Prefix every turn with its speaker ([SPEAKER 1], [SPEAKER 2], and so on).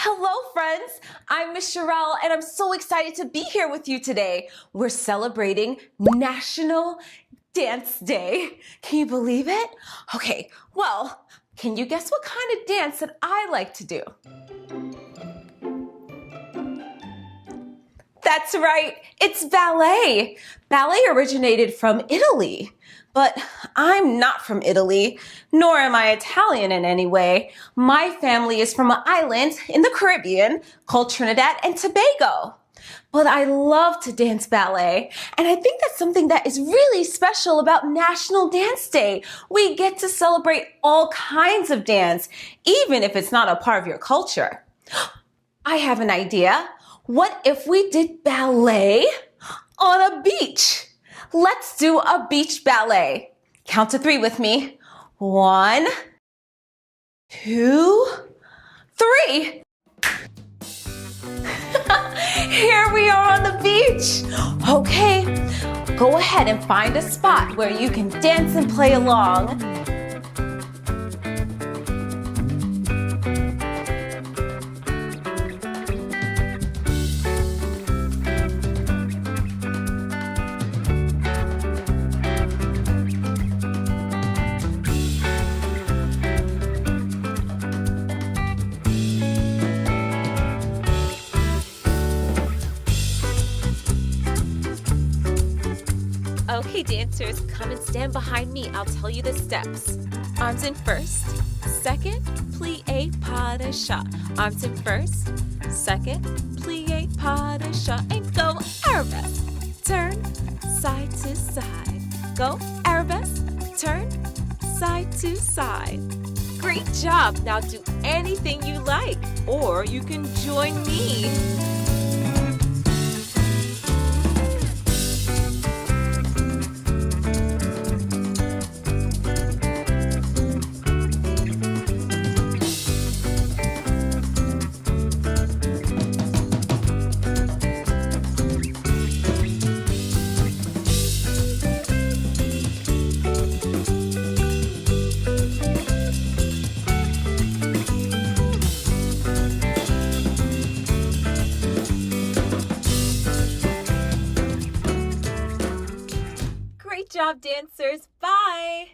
[SPEAKER 1] Hello, friends. I'm Miss Shirel, and I'm so excited to be here with you today. We're celebrating National Dance Day. Can you believe it? Okay, well, can you guess what kind of dance that I like to do? That's right, it's ballet. Ballet originated from Italy. But I'm not from Italy, nor am I Italian in any way. My family is from an island in the Caribbean called Trinidad and Tobago. But I love to dance ballet, and I think that's something that is really special about National Dance Day. We get to celebrate all kinds of dance, even if it's not a part of your culture. I have an idea. What if we did ballet on a beach? Let's do a beach ballet. Count to 3 with me. 1, 2, 3. Here we are on the beach. Okay, go ahead and find a spot where you can dance and play along. Okay, dancers, come and stand behind me. I'll tell you the steps. Arms in first, second, plie, pas de chat. Arms in first, second, plie, pas de chat. And go arabesque. Turn side to side. Go arabesque. Turn side to side. Great job. Now do anything you like, or you can join me. Great job, dancers. Bye.